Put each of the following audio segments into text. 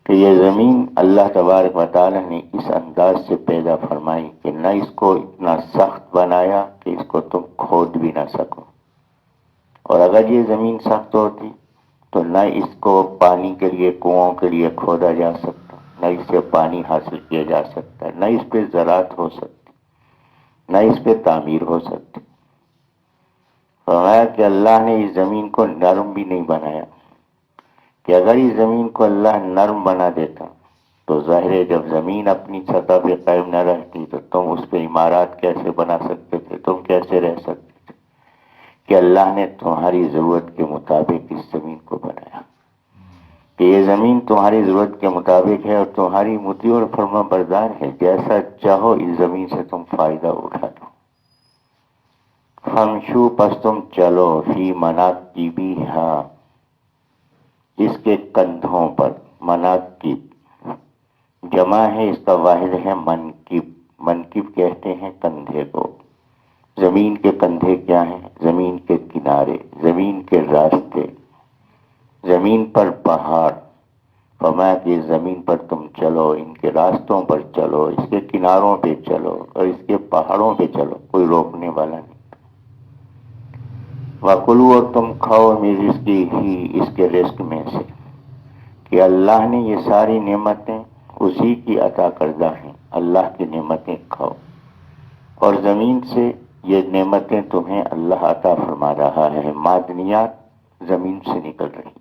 کہ یہ زمین اللہ تبارک و تعالیٰ نے اس انداز سے پیدا فرمائی کہ نہ اس کو اتنا سخت بنایا کہ اس کو تم کھود بھی نہ سکو، اور اگر یہ زمین سخت ہوتی تو نہ اس کو پانی کے لیے کنوؤں کے لیے کھودا جا سکتا، نہ اس سے پانی حاصل کیا جا سکتا، نہ اس پہ زراعت ہو سکتی، نہ اس پہ تعمیر ہو سکتی۔ فرمایا کہ اللہ نے اس زمین کو نرم بھی نہیں بنایا، کہ اگر اس زمین کو اللہ نرم بنا دیتا تو ظاہر ہے جب زمین اپنی سطح پہ قائم نہ رہتی تو تم اس پہ عمارات کیسے بنا سکتے تھے، تم کیسے رہ سکتے تھے؟ کہ اللہ نے تمہاری ضرورت کے مطابق اس زمین کو بنایا، کہ یہ زمین تمہاری ضرورت کے مطابق ہے اور تمہاری مطیع اور فرما بردار ہے، جیسا چاہو اس زمین سے تم فائدہ اٹھا دو۔ فمشو، پس تم چلو، فی مناکبہا، اس کے کندھوں پر۔ مناکب جمع ہے، اس کا واحد ہے منکب۔ منکب کہتے ہیں کندھے کو۔ زمین کے کندھے کیا ہیں؟ زمین کے کنارے، زمین کے راستے، زمین پر پہاڑ۔ فرمایا کہ اس زمین پر تم چلو، ان کے راستوں پر چلو، اس کے کناروں پہ چلو اور اس کے پہاڑوں پہ چلو، کوئی روکنے والا نہیں۔ وَكُلُوا، اور تم کھاؤ، من رزقہ ہی، اس کے رزق میں سے، کہ اللہ نے یہ ساری نعمتیں اسی کی عطا کردہ ہیں، اللہ کی نعمتیں کھاؤ، اور زمین سے یہ نعمتیں تمہیں اللہ عطا فرما رہا ہے، معدنیات زمین سے نکل رہی،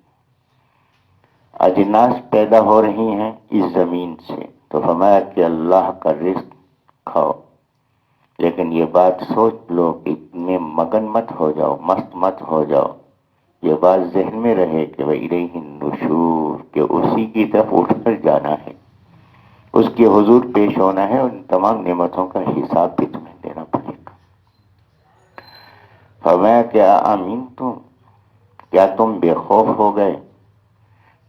اجناس پیدا ہو رہی ہیں اس زمین سے، تو فرمایا کہ اللہ کا رزق کھاؤ۔ لیکن یہ بات سوچ لو کہ اتنے مگن مت ہو جاؤ، مست مت ہو جاؤ، یہ بات ذہن میں رہے کہ وَإِلَيْهِ النُّشُورُ، کہ اسی کی طرف اٹھ کر جانا ہے، اس کے حضور پیش ہونا ہے، اور ان تمام نعمتوں کا حساب بھی تمہیں دینا پڑے گا۔ فرمایا کیا امین تم، کیا تم بے خوف ہو گئے،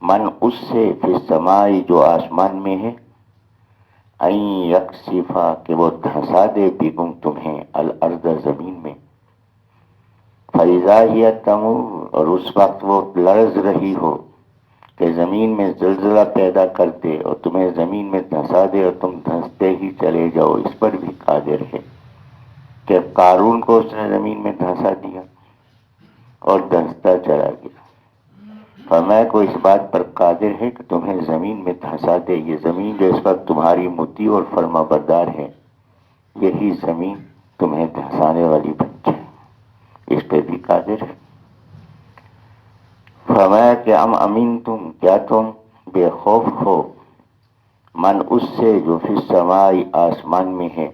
من اس سے، فی السماء جو آسمان میں ہے، این یکسفا کہ وہ دھسا دے، بکم تمہیں، الارض زمین میں، فاذا ہی تمور، اور اس وقت وہ لرز رہی ہو، کہ زمین میں زلزلہ پیدا کر دے اور تمہیں زمین میں دھسا دے اور تم دھستے ہی چلے جاؤ، اس پر بھی قادر ہے۔ کہ قارون کو اس نے زمین میں دھسا دیا اور دھستا چلا گیا، فرمایا کو اس بات پر قادر ہے کہ تمہیں زمین میں دھسا دے۔ یہ زمین جو اس وقت تمہاری مطیع اور فرما بردار ہے، یہی زمین تمہیں دھسانے والی بن جائے، اس پہ بھی قادر ہے۔ فرمایا کہ ام امین تم، کیا تم بے خوف ہو، من اس سے جو فی السماء آسمان میں ہے،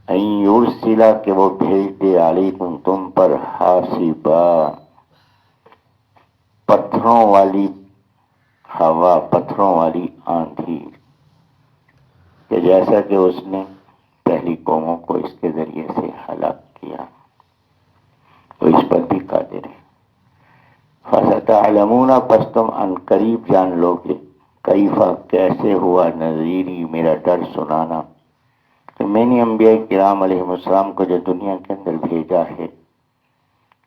این یرسلا کہ وہ بھیج دے، علیکم تم پر، حاصبا پتھروں والی ہوا، پتھروں والی آندھی، کہ جیسا کہ اس نے پہلی قوموں کو اس کے ذریعے سے ہلاک کیا، تو اس پر بھی قادر ہے۔ فَسَتَعْلَمُونَ، پس تم ان قریب جان لو گے، کیفا کیسے ہوا، نذیری میرا ڈر سنانا، کہ میں نے انبیاء کرام علیہ السلام کو جو دنیا کے اندر بھیجا ہے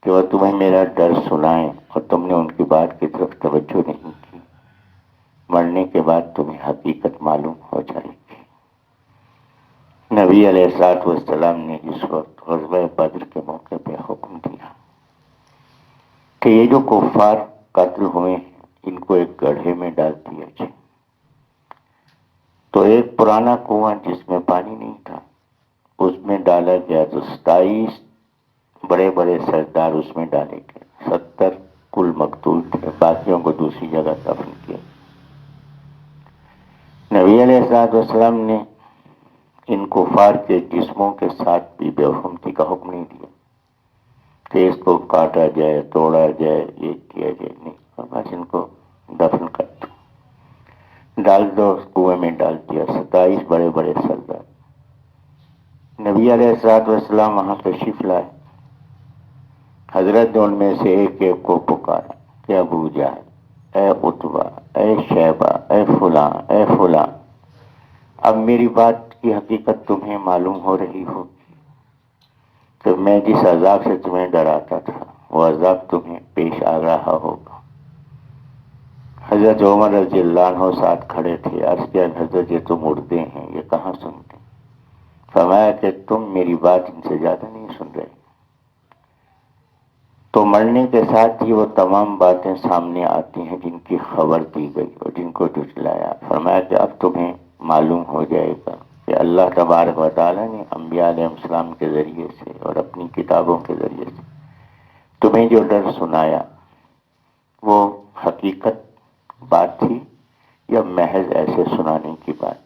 کہ وہ تمہیں میرا ڈر سنائیں، اور تم نے ان کی بات کی طرف توجہ نہیں کی، مرنے کے بعد تمہیں حقیقت معلوم ہو جائے گی۔ نبی علیہ السلام نے اس وقت غزوہ بدر کے موقع پہ حکم دیا کہ یہ جو کفار قتل ہوئے ہیں ان کو ایک گڑھے میں ڈال دیا جائے۔ تو ایک پرانا کنواں جس میں پانی نہیں تھا اس میں ڈالا گیا، تو 27 بڑے بڑے سردار اس میں ڈالے گئے، 70 کل مقتول تھے، باقیوں کو دوسری جگہ دفن کیا۔ نبی علیہ السلام نے ان کفار کے جسموں کے ساتھ بھی بے رحمتی کا حکم نہیں دیا کہ اس کو کاٹا جائے، توڑا جائے، یہ کیا جائے، نہیں، اور بس ان کو دفن کر دو، ڈال دو، اس کنویں میں ڈال دیا، 27 بڑے بڑے سردار۔ نبی علیہ السلام وہاں تشریف لائے، حضرت نے ان میں سے ایک ایک کو پکارا کہ ابو جہل، اے عتبہ، اے شیبہ، اے فلاں، اے فلاں، اب میری بات کی حقیقت تمہیں معلوم ہو رہی ہو کہ میں جس عذاب سے تمہیں ڈراتا تھا وہ عذاب تمہیں پیش آ رہا ہوگا۔ حضرت عمر رضی اللہ عنہ ساتھ کھڑے تھے، عرض کیا حضرت یہ تو مردے ہیں، یہ کہاں سنتے؟ فرمایا کہ تم میری بات ان سے زیادہ نہیں سن رہے۔ تو مرنے کے ساتھ ہی وہ تمام باتیں سامنے آتی ہیں جن کی خبر دی گئی اور جن کو جھٹلایا۔ فرمایا کہ اب تمہیں معلوم ہو جائے گا کہ اللہ تبارک و تعالیٰ نے انبیاء علیہ السلام کے ذریعے سے اور اپنی کتابوں کے ذریعے سے تمہیں جو ڈر سنایا وہ حقیقت بات تھی یا محض ایسے سنانے کی بات؟